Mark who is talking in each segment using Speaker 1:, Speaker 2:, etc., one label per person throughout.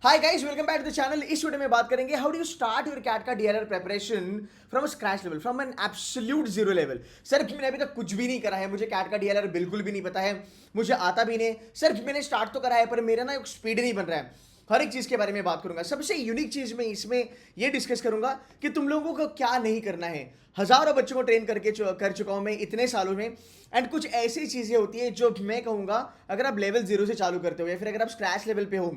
Speaker 1: Hi guys, welcome back to the channel. इस video में बात करेंगे how do you start your CAT का DLR preparation from scratch level, from an absolute zero level. Sir मैंने अभी तक कुछ भी नहीं करा है, मुझे कैट का डीएलआर बिल्कुल भी नहीं पता है, मुझे आता भी नहीं। सर मैंने स्टार्ट तो करा है पर मेरा ना स्पीड नहीं बन रहा है। हर एक चीज के बारे में बात करूंगा। सबसे यूनिक चीज में इसमें ये डिस्कस करूंगा कि तुम लोगों को क्या नहीं करना है। हजारों बच्चों को ट्रेन करके कर चुका हूं मैं इतने सालों में। एंड कुछ ऐसी चीजें होती है जो मैं कहूंगा, अगर आप लेवल जीरो से चालू करते हो या फिर अगर आप स्क्रैच लेवल पे हो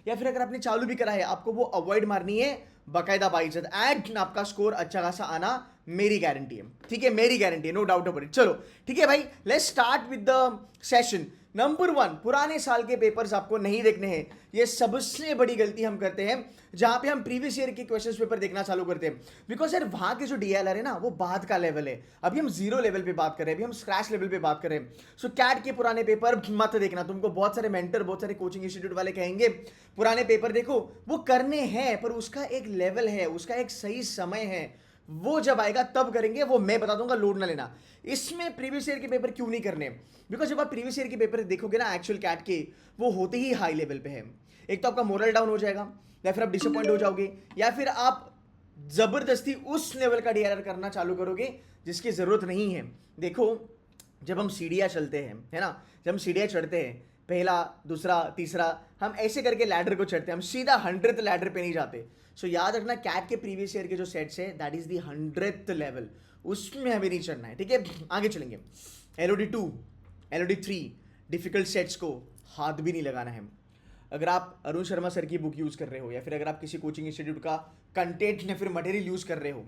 Speaker 1: या फिर अगर आपने चालू भी करा है, आपको वो अवॉइड मारनी है बाकायदा बाइज्जत। एंड आपका स्कोर अच्छा खासा आना मेरी गारंटी है, ठीक है, मेरी गारंटी है, नो डाउट अबाउट इट। चलो ठीक है भाई, let's start with the session. Number one, पुराने साल के पेपर्स आपको नहीं देखने हैं। ये सबसे बड़ी गलती हम करते हैं जहां पे हम प्रीवियस ईयर के क्वेश्चंस पेपर देखना चालू करते हैं। बिकॉज यार वहां के जो डीएलआर है ना, वो बाद का लेवल है। अभी हम जीरो लेवल पे बात कर रहे हैं, अभी हम स्क्रैच लेवल पे बात कर रहे हैं। सो कैट के पुराने पेपर मत देखना। तुमको बहुत सारे मेंटर, बहुत सारे कोचिंग इंस्टीट्यूट वाले कहेंगे पुराने पेपर देखो, वो करने हैं पर उसका एक लेवल है, उसका एक सही समय है। वो जब आएगा तब करेंगे, वो मैं बता दूंगा, लोड ना लेना। इसमें प्रीवियस ईयर के पेपर क्यों नहीं करने? बिकॉज जब आप प्रीवियस ईयर के पेपर देखोगे ना एक्चुअल कैट के, वो होते ही हाई लेवल पे है। एक तो आपका मोरल डाउन हो जाएगा, या फिर आप डिसअपॉइंट हो जाओगे, या फिर आप जबरदस्ती उस लेवल का डीआरआर करना चालू करोगे जिसकी जरूरत नहीं है। देखो, जब हम सीढ़ियाँ चलते हैं, है ना, जब हम सीढ़ियाँ चढ़ते हैं, पहला, दूसरा, तीसरा, हम ऐसे करके लैडर को चढ़ते हैं, हम सीधा 100th लैडर पे नहीं जाते। सो याद रखना, कैट के प्रीवियस ईयर के जो सेट्स है, that is the 100th level, उसमें हमें नहीं चढ़ना है, ठीक है। आगे चलेंगे। LOD 2, LOD 3 डिफिकल्ट सेट्स को हाथ भी नहीं लगाना है। अगर आप अरुण शर्मा सर की बुक यूज़ कर रहे हो, या फिर अगर आप किसी कोचिंग इंस्टीट्यूट का कंटेंट या फिर मटेरियल यूज़ कर रहे हो,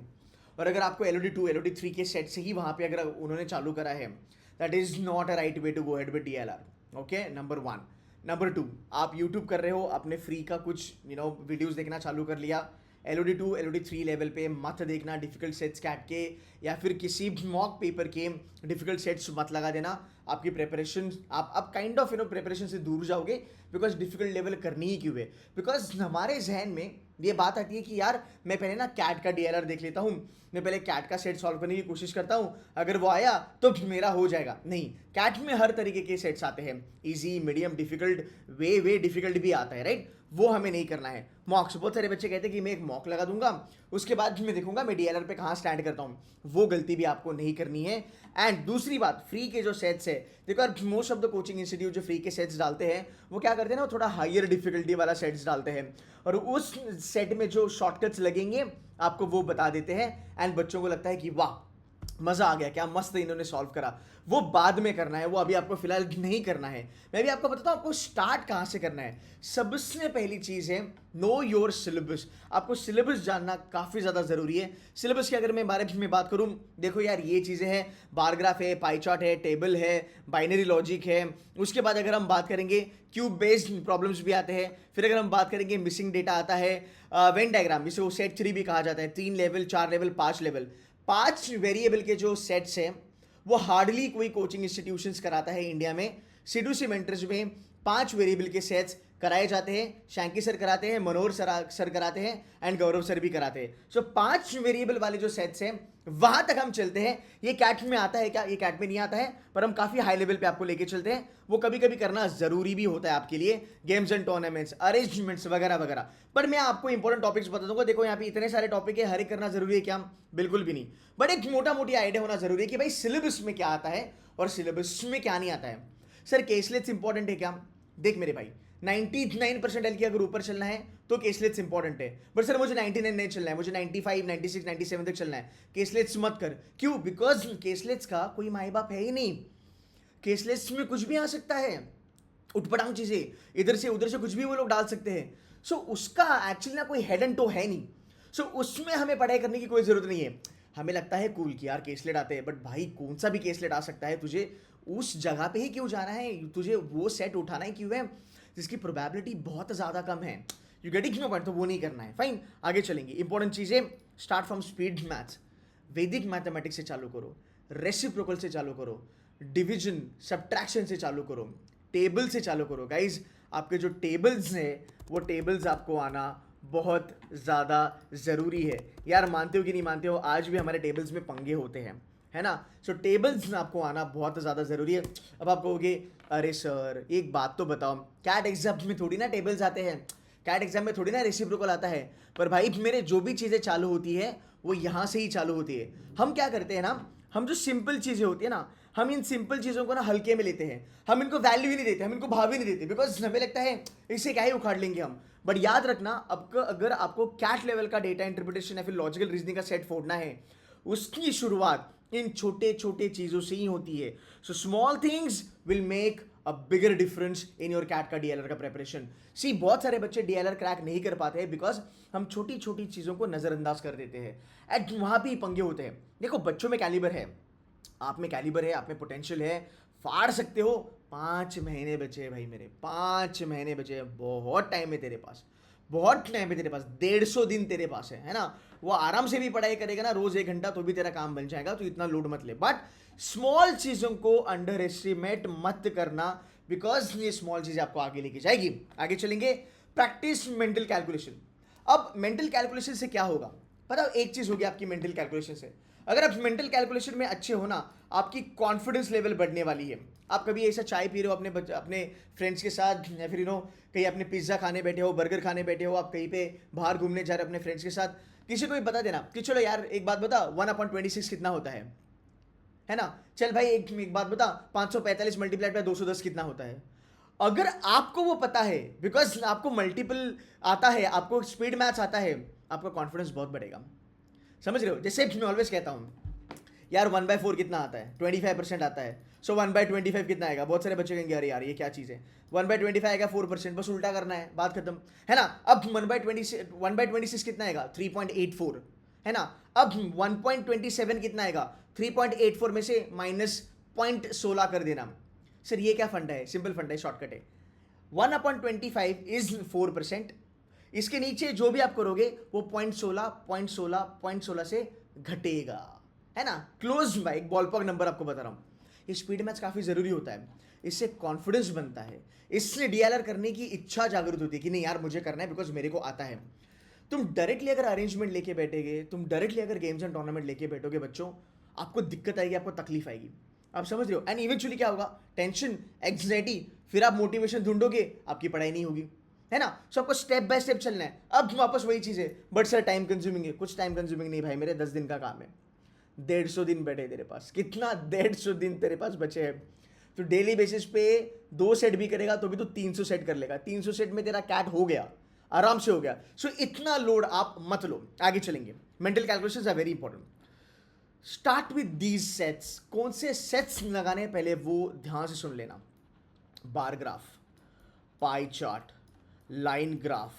Speaker 1: और अगर आपको LOD 2, LOD 3 के सेट से ही वहाँ पे अगर उन्होंने चालू करा है, that is not a right way to go ahead with DLR। Okay, number 1। Number 2, आप यूट्यूब कर रहे हो, आपने फ्री का कुछ वीडियोज़ देखना चालू कर लिया। LOD 2, LOD 3 लेवल पे मत देखना डिफिकल्ट सेट्स कैट के, या फिर किसी मॉक पेपर के डिफिकल्ट सेट्स मत लगा देना। आपकी प्रिपरेशन, आप काइंड ऑफ प्रिपरेशन से दूर जाओगे। बिकॉज डिफिकल्ट लेवल करनी ही क्यों है? बिकॉज हमारे जहन में ये बात आती है कि यार मैं पहले ना कैट का डीएलआर देख लेता हूँ, मैं पहले कैट का सेट सॉल्व करने की कोशिश करता हूँ, अगर वो आया तो मेरा हो जाएगा। नहीं, कैट में हर तरीके के सेट्स आते हैं, इजी, मीडियम, डिफिकल्ट, वे डिफिकल्ट भी आता है, राइट। वो हमें नहीं करना है। मॉक्स, बहुत सारे बच्चे कहते हैं कि मैं एक मॉक लगा दूंगा, उसके बाद मैं देखूंगा मैं डीएलआर पे कहाँ स्टैंड करता हूँ। वो गलती भी आपको नहीं करनी है। एंड दूसरी बात, फ्री के जो सेट्स है, देखो most of the coaching institute जो फ्री के सेट्स डालते हैं, वो क्या करते हैं ना, वो थोड़ा हायर डिफिकल्टी वाला सेट्स डालते हैं, और उस सेट में जो शॉर्टकट्स लगेंगे आपको वो बता देते हैं। एंड बच्चों को लगता है कि वाह मजा आ गया, क्या मस्त इन्होंने सॉल्व करा। वो बाद में करना है, वो अभी आपको फिलहाल नहीं करना है। मैं भी आपको बताता हूँ आपको स्टार्ट कहाँ से करना है। सबसे पहली चीज़ है, नो योर सिलेबस। आपको सिलेबस जानना काफ़ी ज़्यादा ज़रूरी है। सिलेबस की अगर मैं बारे में बात करूँ, देखो यार ये चीज़ें हैं, बार ग्राफ है, पाई चार्ट है, टेबल है, बाइनरी लॉजिक है। उसके बाद अगर हम बात करेंगे क्यूब बेस्ड प्रॉब्लम्स भी आते हैं। फिर अगर हम बात करेंगे मिसिंग डेटा आता है, वेन डायग्राम, जिसे वो सेट 3 भी कहा जाता है, 3 लेवल, 4 लेवल, 5 लेवल, 5 वेरिएबल के जो सेट्स हैं वो हार्डली कोई कोचिंग इंस्टीट्यूशंस कराता है इंडिया में। सिडू सीमेंटर्स में 5 वेरिएबल के सेट्स कराए जाते हैं। शैंकी सर कराते हैं, मनोहर सर कराते हैं, एंड गौरव सर भी कराते हैं। सो 5 वेरिएबल वाले जो सेट्स हैं वहां तक हम चलते हैं। ये कैट में आता है क्या? ये कैट में नहीं आता है, पर हम काफी हाई लेवल पे आपको लेके चलते हैं। वो कभी कभी करना जरूरी भी होता है आपके लिए, गेम्स एंड टूर्नामेंट्स, अरेंजमेंट्स वगैरह वगैरह। पर मैं आपको इंपॉर्टेंट टॉपिक्स बता दूंगा। देखो यहाँ पे इतने सारे टॉपिक है, हर एक करना जरूरी है क्या? बिल्कुल भी नहीं। बट एक मोटा मोटी आइडिया होना जरूरी है कि भाई सिलेबस में क्या आता है और सिलेबस में क्या नहीं आता है। सर केसलेट्स इंपॉर्टेंट है क्या? देख मेरे भाई, 99% एल की अगर ऊपर चलना है तो केसलेट्स इंपॉर्टेंट है। बट सर मुझे 99 नहीं चलना है, मुझे 95, 96, 97 तक चलना है, केसलेट्स मत कर। क्यों? बिकॉज केसलेट्स का कोई माई बाप है ही नहीं। केसलेट्स में कुछ भी आ सकता है, उठपटांग चीजें, इधर से उधर से कुछ भी वो लोग डाल सकते हैं। सो उसका एक्चुअली ना कोई हेड एंड टो है नहीं। सो उसमें हमें पढ़ाई करने की कोई जरूरत नहीं है। हमें लगता है कूल कि यार केसलेट आते हैं, बट भाई कौन सा भी केसलेट आ सकता है, तुझे उस जगह पे ही क्यों जाना है, तुझे वो सेट उठाना ही क्यों है जिसकी प्रोबेबिलिटी बहुत ज़्यादा कम है। You getting my point? तो वो नहीं करना है। फाइन, आगे चलेंगे। इंपॉर्टेंट चीज़ें, स्टार्ट फ्रॉम स्पीड मैथ्स, वैदिक मैथमेटिक्स से चालू करो, रेसिप्रोकल से चालू करो, डिविजन सब्ट्रैक्शन से चालू करो, टेबल से चालू करो। गाइज आपके जो टेबल्स हैं वो टेबल्स आपको आना बहुत ज़्यादा ज़रूरी है। यार मानते हो कि नहीं मानते हो, आज भी हमारे टेबल्स में पंगे होते हैं, है ना। सो टेबल्स में आपको आना बहुत ज़्यादा ज़रूरी है। अब आप कहोगे अरे सर एक बात तो बताओ, कैट एग्जाम में थोड़ी ना टेबल्स आते हैं। कैट एग्जाम में थोड़ी ना रेसिप्रोकल आता है, पर भाई मेरे जो भी चीज़ें चालू होती है वो यहाँ से ही चालू होती है। हम क्या करते हैं ना, हम जो सिंपल चीज़ें होती है ना, हम इन सिंपल चीज़ों को ना हल्के में लेते हैं, हम इनको वैल्यू ही नहीं देते, हम इनको भाव ही नहीं देते, बिकॉज हमें लगता है इसे क्या ही उखाड़ लेंगे हम। बट याद रखना, अब अगर आपको कैट लेवल का डेटा इंटरप्रिटेशन या फिर लॉजिकल रीजनिंग का सेट फोड़ना है, उसकी शुरुआत इन छोटे छोटे चीज़ों से ही होती है। So small things will make a bigger difference in your CAT का डीएलआर का प्रिपरेशन। सी बहुत सारे बच्चे डीएलआर क्रैक नहीं कर पाते हैं बिकॉज हम छोटी छोटी चीज़ों को नज़रअंदाज कर देते हैं, एंड वहाँ पे ही पंगे होते हैं। देखो, बच्चों में कैलिबर है, आप में कैलिबर है, आप में पोटेंशियल है, फाड़ सकते हो। 5 महीने बचे हैं भाई मेरे, 5 महीने बचे हैं, बहुत टाइम है तेरे पास, बहुत टाइम है तेरे पास, 150 दिन तेरे पास है ना। वो आराम से भी पढ़ाई करेगा ना, रोज 1 घंटा, तो भी तेरा काम बन जाएगा, तो इतना लोड मत ले। बट स्मॉल चीज़ों को अंडर एस्टिमेट मत करना, बिकॉज ये स्मॉल चीज़ आपको आगे लेके जाएगी। आगे चलेंगे, प्रैक्टिस मेंटल कैलकुलेशन। अब मेंटल कैलकुलेशन से क्या होगा पता हो, एक चीज़ होगी आपकी मेंटल कैलकुलेशन से। अगर आप मेंटल कैलकुलेशन में अच्छे हो ना, आपकी कॉन्फिडेंस लेवल बढ़ने वाली है। आप कभी ऐसा चाय पी रहे हो अपने फ्रेंड्स के साथ, या फिर कहीं अपने पिज्ज़ा खाने बैठे हो, बर्गर खाने बैठे हो, आप कहीं पे बाहर घूमने जा रहे हो अपने फ्रेंड्स के साथ, किसी को भी बता देना कि चलो यार एक बात बता, 1/26 कितना होता है ना। चल भाई एक बात बता, 545 मल्टीप्लाइड बाय 210 कितना होता है। अगर आपको वो पता है, बिकॉज आपको मल्टीपल आता है, आपको स्पीड मैथ्स आता है, आपका कॉन्फिडेंस बहुत बढ़ेगा। समझ रहे हो? जैसे मैं ऑलवेज कहता हूँ यार 1/4 कितना आता है, 25% आता है। सो 1/25 कितना आएगा? बहुत सारे बच्चे कहेंगे अरे यार ये क्या चीज़ है, 1/25 आएगा 4%, बस उल्टा करना है, बात खत्म, है ना। अब 1/26 कितना आएगा? 3.84, है ना। अब 1.27 कितना आएगा? 3.84 में से -0.16 कर देना। सर ये क्या फंडा है? सिंपल फंडा है, शॉर्टकट है। 1/25 इज 4%, इसके नीचे जो भी आप करोगे वो 0.16 से घटेगा, है ना। क्लोज बाय, एक बॉलपॉक नंबर आपको बता रहा हूँ। ये स्पीड मैथ्स काफ़ी ज़रूरी होता है, इससे कॉन्फिडेंस बनता है, इससे डीएलआर करने की इच्छा जागृत होती है कि नहीं यार मुझे करना है बिकॉज मेरे को आता है। तुम डायरेक्टली अगर अरेंजमेंट लेके बैठेगे, तुम डायरेक्टली अगर गेम्स एंड टूर्नामेंट लेके बैठोगे बच्चों, आपको दिक्कत आएगी, आपको तकलीफ आएगी। आप समझ रहे हो? एंड इवेंचुअली क्या होगा? टेंशन, एंग्जाइटी, फिर आप मोटिवेशन ढूंढोगे, आपकी पढ़ाई नहीं होगी, है ना। सो आपको स्टेप बाय स्टेप चलना है। अब वापस वही चीज़ है, बट सर टाइम कंज्यूमिंग है। कुछ टाइम कंज्यूमिंग नहीं भाई मेरे, 10 दिन का काम है, 150 दिन बैठे तेरे पास। कितना? 150 दिन तेरे पास बचे हैं। तो डेली बेसिस पे 2 सेट भी करेगा तो भी तो 300 सेट कर लेगा, 300 सेट में तेरा कैट हो गया, आराम से हो गया। सो इतना लोड आप मत लो। आगे चलेंगे, mental calculations are very important. Start with these sets. कौन से सेट्स लगाने हैं पहले वो ध्यान से सुन लेना। Bar graph, pie chart, line graph,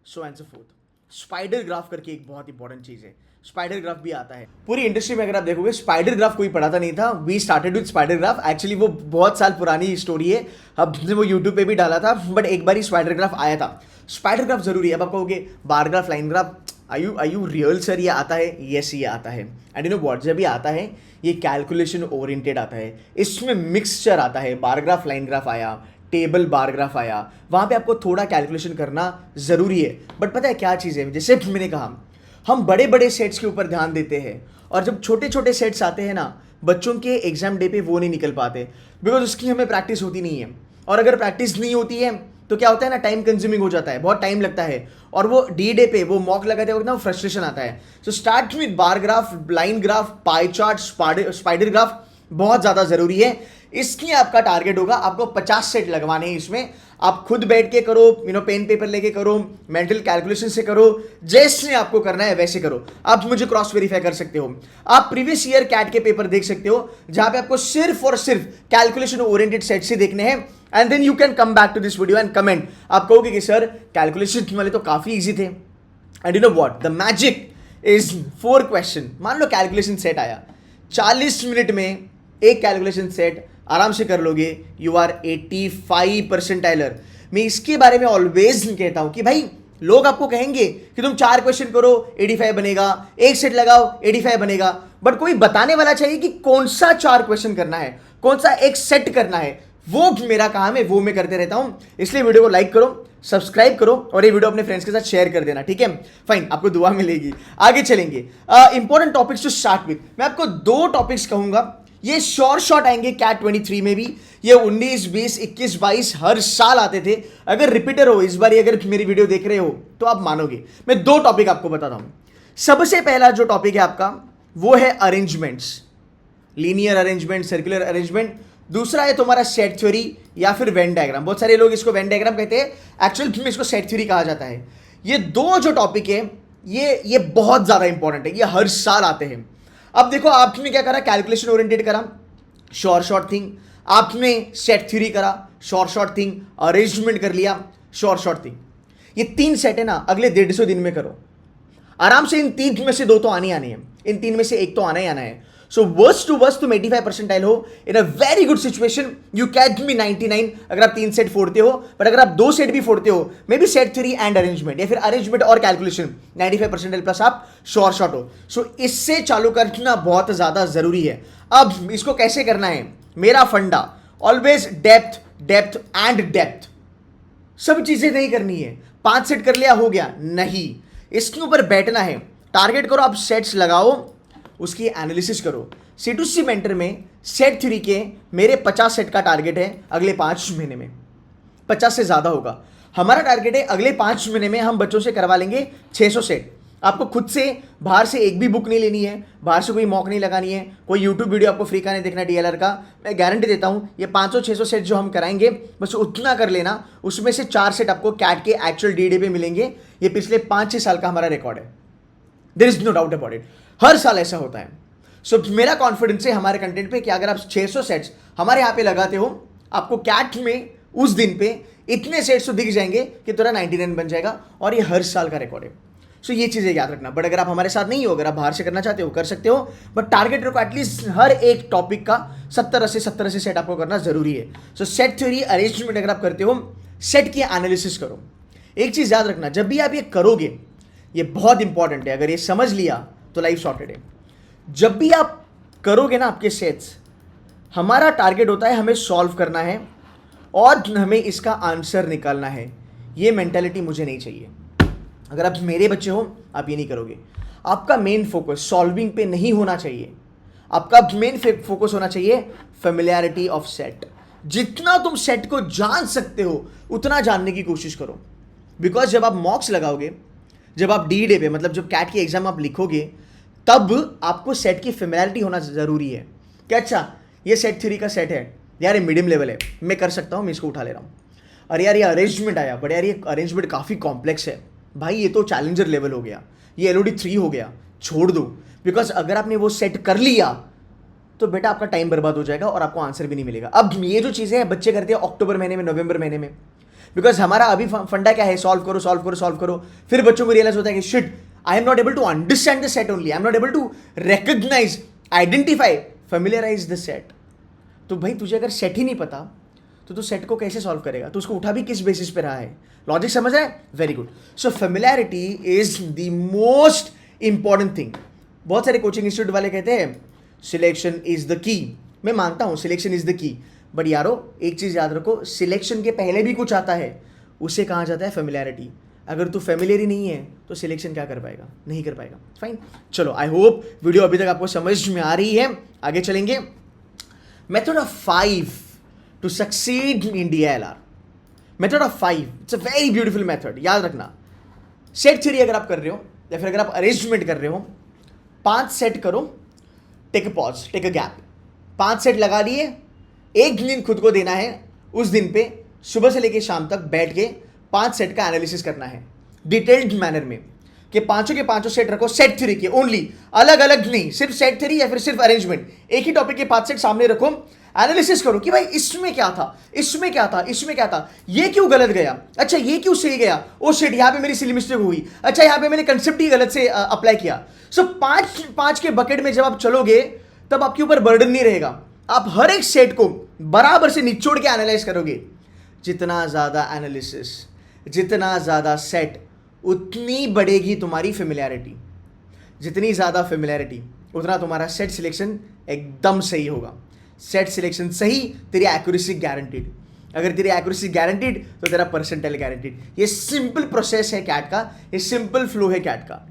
Speaker 1: so and so fourth. Spider graph करके एक बहुत इंपॉर्टेंट चीज़ है, स्पाइडर ग्राफ भी आता है। पूरी इंडस्ट्री में अगर आप देखोगे स्पाइडर ग्राफ कोई पढ़ाता नहीं था। We started with spider graph. Actually वो बहुत साल पुरानी स्टोरी है, हमने वो यूट्यूब पे भी डाला था, बट एक बार ही स्पाइडर ग्राफ आया था। स्पाइडर ग्राफ जरूरी है। अब आप कहोगे bar graph, line graph, I you real sir ये आता है? यस ये आता है। एंड यू नो व्हाट, जब ये आता है ये कैलकुलेशन ओरिएंटेड आता है, इसमें मिक्सचर आता है। बार ग्राफ, लाइन ग्राफ आया, टेबल बार ग्राफ आया, वहाँ पे आपको थोड़ा कैलकुलेशन करना ज़रूरी है। बट पता है क्या चीज़ है, जैसे मैंने कहा हम बड़े बड़े सेट्स के ऊपर ध्यान देते हैं, और जब छोटे छोटे सेट्स आते हैं ना, बच्चों के एग्जाम डे पे वो नहीं निकल पाते, बिकॉज उसकी हमें प्रैक्टिस होती नहीं है। और अगर प्रैक्टिस नहीं होती है तो क्या होता है ना, टाइम कंज्यूमिंग हो जाता है, बहुत टाइम लगता है, और वो डी डे पे वो मॉक लगाते वक्त ना फ्रस्ट्रेशन आता है। So start with bar graph, line graph, pie chart, spider graph बहुत ज़्यादा ज़रूरी है। इसकी आपका टारगेट होगा, आपको 50 सेट लगवाने हैं इसमें। आप खुद बैठ के करो, पेन पेपर लेके करो, मेंटल कैलकुलेशन से करो, जैसे आपको करना है वैसे करो। आप मुझे क्रॉस वेरीफाई कर सकते हो, आप प्रीवियस ईयर कैट के पेपर देख सकते हो, जहां पे आपको सिर्फ और सिर्फ कैलकुलेशन ओरिएंटेड सेट से देखने हैं। And then you can come back to this video and comment. आप कहोगे कि सर कैलकुलेशन वाले तो काफ़ी ईजी थे। And you know what, the magic is 4 question. मान लो कैलकुलेशन सेट आया, 40 मिनट में एक कैलकुलेशन सेट आराम से कर लोगे, यू आर 85 परसेंटाइलर। मैं इसके बारे में ऑलवेज कहता हूं कि भाई लोग आपको कहेंगे कि तुम 4 क्वेश्चन करो 85 बनेगा, एक सेट लगाओ 85 बनेगा, बट कोई बताने वाला चाहिए कि कौन सा 4 क्वेश्चन करना है, कौन सा एक सेट करना है। वो मेरा काम है, वो मैं करते रहता हूं। इसलिए वीडियो को लाइक करो, सब्सक्राइब करो, और ये वीडियो अपने फ्रेंड्स के साथ शेयर कर देना, ठीक है? फाइन, आपको दुआ मिलेगी। आगे चलेंगे, important topics to start with. मैं आपको 2 टॉपिक्स कहूंगा, ये शॉर्ट शॉट आएंगे कैट 23 में भी, ये 19, 20, 21, 22 हर साल आते थे। अगर रिपीटर हो इस बार, अगर मेरी वीडियो देख रहे हो तो आप मानोगे। मैं 2 टॉपिक आपको बताता हूं। सबसे पहला जो टॉपिक है आपका वो है arrangements, linear arrangement, circular arrangement. दूसरा है तुम्हारा सेट थ्योरी या फिर वेन डायग्राम। बहुत सारे लोग इसको वेन डायग्राम कहते हैं, एक्चुअल में इसको सेट थ्योरी कहा जाता है। ये 2 जो टॉपिक है ये बहुत ज्यादा इंपॉर्टेंट है, ये हर साल आते हैं। अब देखो आपने क्या करा, कैलकुलेशन ओरिएंटेड करा, शॉर्ट थिंग। आपने सेट थ्योरी करा, शॉर्ट थिंग। अरेंजमेंट कर लिया, शॉर्ट थिंग। ये 3 सेट है ना, अगले 150 दिन में करो आराम से। इन 3 में से 2 तो आनी है, इन 3 में से 1 तो आना ही आना है। सो वर्स्ट टू वर्स्ट तुम 85 परसेंटाइल हो। In a very good situation you catch me 99 अगर आप 3 सेट फोड़ते हो। बट अगर आप 2 सेट भी फोड़ते हो, may be set theory and arrangement या फिर अरेंजमेंट और कैलकुलेशन, 95 परसेंटाइल प्लस आप शॉर्ट हो। सो इससे चालू करना बहुत ज्यादा जरूरी है। अब इसको कैसे करना है, मेरा फंडा always depth depth and depth. सब चीजें नहीं करनी है, 5 सेट कर लिया हो गया, नहीं, इसके ऊपर बैठना है। टारगेट करो, आप सेट्स लगाओ, उसकी एनालिसिस करो। C2C मेंटर में सेट थ्योरी के मेरे 50 सेट का टारगेट है अगले 5 महीने में, 50 से ज़्यादा होगा। हमारा टारगेट है अगले 5 महीने में हम बच्चों से करवा लेंगे 600 सेट। आपको खुद से बाहर से एक भी बुक नहीं लेनी है, बाहर से कोई मॉक नहीं लगानी है, कोई यूट्यूब वीडियो आपको फ्री का नहीं देखना DLR का। मैं गारंटी देता हूँ ये 500-600 सेट जो हम कराएंगे बस उतना कर लेना, उसमें से 4 सेट आपको कैट के एक्चुअल DD पे मिलेंगे। ये पिछले 5-6 साल का हमारा रिकॉर्ड है, there is no doubt about it. हर साल ऐसा होता है। सो मेरा कॉन्फिडेंस है हमारे कंटेंट पे कि अगर आप 600 सेट्स हमारे यहाँ पे लगाते हो, आपको कैट में उस दिन पे इतने सेट्स तो दिख जाएंगे कि तेरा 99 बन जाएगा, और ये हर साल का रिकॉर्ड है। सो ये चीज़ें याद रखना। बट अगर आप हमारे साथ नहीं हो, अगर आप बाहर से करना चाहते हो कर सकते हो, बट टारगेट रखो एटलीस्ट हर एक टॉपिक का 70-80 सेट आपको करना जरूरी है। सो सेट थ्योरी अरेंजमेंट अगर आप करते हो, सेट की एनालिसिस करो। एक चीज़ याद रखना, जब भी आप ये करोगे, ये बहुत इंपॉर्टेंट है, अगर ये समझ लिया तो लाइफ सॉर्टेड है। जब भी आप करोगे ना आपके सेट्स, हमारा टारगेट होता है हमें सॉल्व करना है और हमें इसका आंसर निकालना है। ये मेंटालिटी मुझे नहीं चाहिए। अगर आप मेरे बच्चे हो, आप ये नहीं करोगे। आपका मेन फोकस सॉल्विंग पे नहीं होना चाहिए, आपका मेन फोकस होना चाहिए फेमिलियरिटी ऑफ सेट। जितना तुम सेट को जान सकते हो उतना जानने की कोशिश करो। बिकॉज जब आप मॉक्स लगाओगे, जब आप DD पे मतलब जब कैट की एग्जाम आप लिखोगे, तब आपको सेट की फेमिलियरिटी होना जरूरी है कि अच्छा ये सेट थ्योरी का सेट है यार, ये मीडियम लेवल है, मैं कर सकता हूँ, मैं इसको उठा ले रहा हूँ। अरे यार ये अरेंजमेंट आया, बट यार ये अरेंजमेंट काफ़ी कॉम्प्लेक्स है भाई, ये तो चैलेंजर लेवल हो गया, ये LOD 3 हो गया, छोड़ दो। बिकॉज अगर आपने वो सेट कर लिया तो बेटा आपका टाइम बर्बाद हो जाएगा और आपको आंसर भी नहीं मिलेगा। अब ये जो चीज़ें हैं बच्चे करते हैं अक्टूबर महीने में, नवंबर महीने में, बिकॉज हमारा अभी फंडा क्या है, सॉल्व करो सॉल्व करो सॉल्व करो। फिर बच्चों को रियलाइज होता है कि shit, I am not able to understand the set only, I am not able to recognise, identify, familiarise the set. तो भाई तुझे अगर सेट ही नहीं पता तो तू सेट को कैसे सॉल्व करेगा, तो उसको उठा भी किस बेसिस पे रहा है। लॉजिक समझ रहा है? Very good. So familiarity is the most important thing. बहुत सारे कोचिंग इंस्टीट्यूट वाले कहते हैं सिलेक्शन इज द की। मैं मानता हूं selection is the key, but यारो एक चीज याद रखो, सिलेक्शन के पहले भी कुछ आता है, उसे कहा जाता है फेमिलियरिटी। अगर तू फेमिलियर ही नहीं है तो सिलेक्शन क्या कर पाएगा, नहीं कर पाएगा। फाइन, चलो आई होप वीडियो अभी तक आपको समझ में आ रही है। आगे चलेंगे। Method of 5 to succeed in DLR। Method of 5, it's a very beautiful method. याद रखना, सेट थ्योरी अगर आप कर रहे हो या फिर अगर आप अरेंजमेंट कर रहे हो, 5 सेट करो, take a pause, take a gap. 5 set लगा लिए, एक दिन खुद को देना है, उस दिन पे सुबह से लेकर शाम तक बैठ के 5 सेट का एनालिसिस करना है डिटेल्ड मैनर में, कि पांचों के पांचों सेट रखो सेट थ्योरी के ओनली, अलग अलग नहीं, सिर्फ सेट थ्योरी या फिर सिर्फ अरेंजमेंट, एक ही टॉपिक के 5 सेट सामने रखो, एनालिसिस करो कि भाई इसमें क्या था, इसमें क्या था, इसमें क्या था, ये क्यों गलत गया, अच्छा ये क्यों सही गया, ओ शिट यहाँ पे मेरी सिली मिस्टेक हुई, अच्छा यहाँ पे मैंने कंसेप्ट ही गलत से अप्लाई किया। सो 5 के बकेट में जब आप चलोगे तब आपके ऊपर बर्डन नहीं रहेगा, आप हर एक सेट को बराबर से निचोड़ के एनालाइज करोगे। जितना ज्यादा एनालिसिस, जितना ज्यादा सेट, उतनी बढ़ेगी तुम्हारी फेमिलियरिटी। जितनी ज़्यादा फेमिलियरिटी उतना तुम्हारा सेट सिलेक्शन एकदम सही होगा। सेट सिलेक्शन सही, तेरी एक्यूरेसी गारंटीड। अगर तेरी एक्यूरेसी गारंटीड तो तेरा परसेंटाइल गारंटीड। ये सिंपल प्रोसेस है कैट का, ये सिंपल फ्लो है कैट का।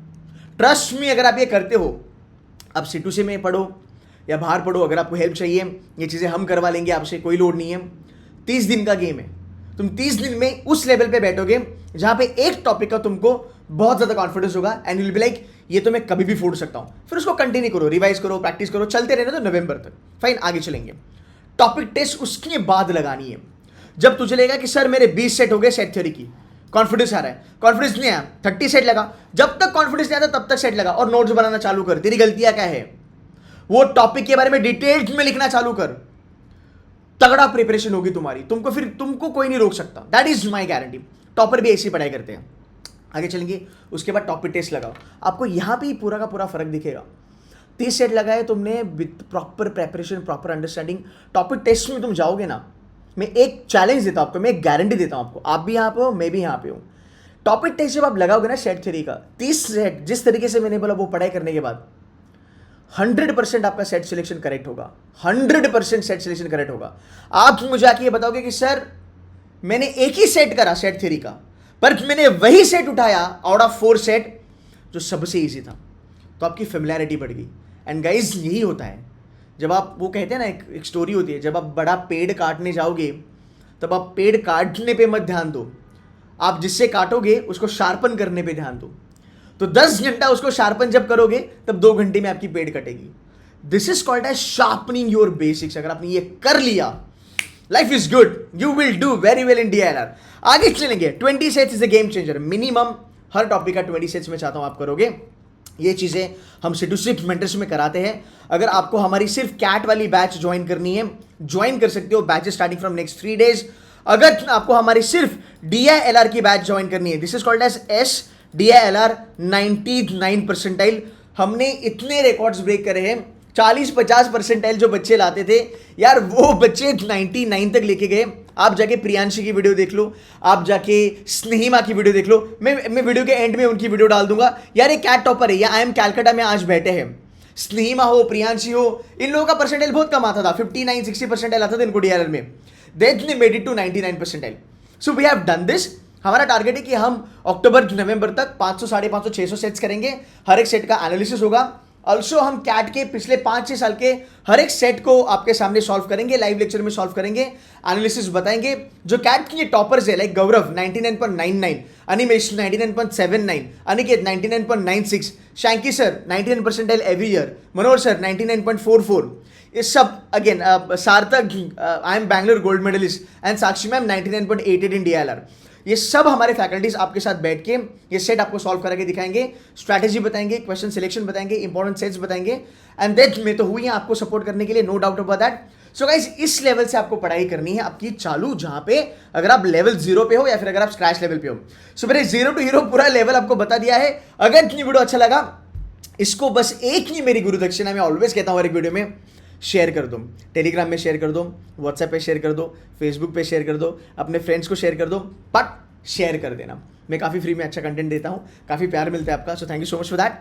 Speaker 1: ट्रस्ट मी, अगर आप ये करते हो, आप C2C में पढ़ो या बाहर पढ़ो, अगर आपको हेल्प चाहिए ये चीज़ें हम करवा लेंगे आपसे, कोई लोड नहीं है। 30 दिन का गेम है, तुम 30 दिन में उस लेवल पे बैठोगे जहां पे एक टॉपिक का तुमको बहुत ज़्यादा कॉन्फिडेंस होगा एंड विल बी लाइक ये तो मैं कभी भी फोड़ सकता हूं। फिर उसको कंटिन्यू करो, रिवाइज करो, प्रैक्टिस करो, चलते रहने तो नवंबर तक, फाइन, आगे चलेंगे। टॉपिक टेस्ट उसके बाद लगानी है जब तुझे लगेगा कि सर मेरे 20 सेट हो गए सेट थ्योरी की, कॉन्फिडेंस आ रहा है, कॉन्फिडेंस नहीं आया 30 सेट लगा, जब तक कॉन्फिडेंस नहीं आता तब तक सेट लगा और नोट्स बनाना चालू कर। तेरी गलतियां क्या है वो टॉपिक के बारे में डिटेल्स में लिखना चालू कर, तगड़ा प्रिपरेशन होगी तुम्हारी, तुमको कोई नहीं रोक सकता, that is my guarantee. Topper भी ऐसी पढ़ाई करते हैं। आगे चलेंगे, उसके बाद टॉपिक टेस्ट लगाओ, आपको यहां पे ही पूरा का पूरा फर्क दिखेगा। 30 सेट लगाए तुमने with proper preparation, proper understanding, topic test में तुम जाओगे ना, मैं एक चैलेंज देता हूं आपको, मैं एक गारंटी देता हूं आपको, आप भी यहां पे हो, मैं भी यहां पे हूं। टॉपिक टेस्ट जब आप लगाओगे ना सेट थ्योरी का 30 सेट, जिस तरीके से मैंने बोला वो पढ़ाई करने के बाद 100% आपका सेट सिलेक्शन करेक्ट होगा, 100% सेट सिलेक्शन करेक्ट होगा। आप मुझे आके ये बताओगे कि सर मैंने एक ही सेट करा सेट थ्योरी का, पर मैंने वही सेट उठाया आउट ऑफ 4 सेट जो सबसे इजी था, तो आपकी फेमिलियरिटी बढ़ गई। एंड गाइज यही होता है जब आप, वो कहते हैं ना, एक स्टोरी होती है, जब आप बड़ा पेड़ काटने जाओगे तब आप पेड़ काटने पे मत ध्यान दो, आप जिससे काटोगे उसको शार्पन करने पे ध्यान दो। तो 10 घंटा उसको शार्पन जब करोगे तब 2 घंटे में आपकी पेड़ कटेगी। This is called as sharpening your basics. अगर आपने ये कर लिया, life is good, you will do very well in DLR। आगे चलेंगे, 20 sets is a game changer. Minimum हर टॉपिक का 20 सेट्स में चाहता हूं आप करोगे। ये चीज़ें हम सिर्फ मेंटरशिप में कराते हैं। अगर आपको हमारी सिर्फ कैट वाली बैच ज्वाइन करनी है, ज्वाइन कर सकते हो, batch starting from next 3 days. अगर आपको हमारी सिर्फ DILR की बैच ज्वाइन करनी है, this is called as DILR 99 percentile. हमने इतने रिकॉर्ड्स ब्रेक करे हैं, 40-50 परसेंटाइल जो बच्चे लाते थे यार, वो बच्चे 99 तक लेके गए। आप जाके प्रियांशी की वीडियो देख लो, आप जाके स्नेहिमा की वीडियो देख लो, मैं वीडियो के एंड में उनकी वीडियो डाल दूंगा। यार ये कैट टॉपर है, या IIM कैलकाटा में आज बैठे हैं, स्नेहिमा हो, प्रियांशी हो, इन लोगों का परसेंटाइल बहुत कम आता था, 59-60 परसेंटाइल आता था इनको DLR में। They made it to 99 percentile. So we have done this. हमारा टारगेट है कि हम अक्टूबर नवंबर तक 500, 550, 600 सेट्स करेंगे। हर एक सेट का एनालिसिस होगा। ऑल्सो हम कैट के पिछले 5-6 साल के हर एक सेट को आपके सामने सॉल्व करेंगे, लाइव लेक्चर में सॉल्व करेंगे, एनालिसिस बताएंगे। जो कैट के टॉपर्स है like Gaurav 99.99, Animesh 99.79, Aniket 99.96, Shanky sir 99 percentile every year, Manohar sir 99.44, ये सब again Sarthak, I M Bangalore gold medallist and Sakshi ma'am 99.88 in DLR। ये सब हमारे फैकल्टीज आपके साथ बैठ के ये सेट आपको सॉल्व करके दिखाएंगे, स्ट्रैटेजी बताएंगे, क्वेश्चन सिलेक्शन बताएंगे, इंपॉर्टेंट सेट्स बताएंगे। एंड दैट मैं तो हुई है आपको सपोर्ट करने के लिए, no doubt about that. So guys, इस लेवल से आपको पढ़ाई करनी है आपकी चालू, जहां पे अगर आप लेवल 0 पे हो या फिर अगर आप स्क्रैच लेवल पे हो। सो मेरे 0 to हीरो पूरा लेवल आपको बता दिया है। अगर ये वीडियो अच्छा लगा, इसको बस एक ही मेरी गुरु दक्षिणा मैं ऑलवेज कहता हूँ हर एक वीडियो में, शेयर कर दो, टेलीग्राम में शेयर कर दो, व्हाट्सएप पे शेयर कर दो, फेसबुक पे शेयर कर दो, अपने फ्रेंड्स को शेयर कर दो, बट शेयर कर देना। मैं काफ़ी फ्री में अच्छा कंटेंट देता हूँ, काफ़ी प्यार मिलता है आपका। So thank you so much for that.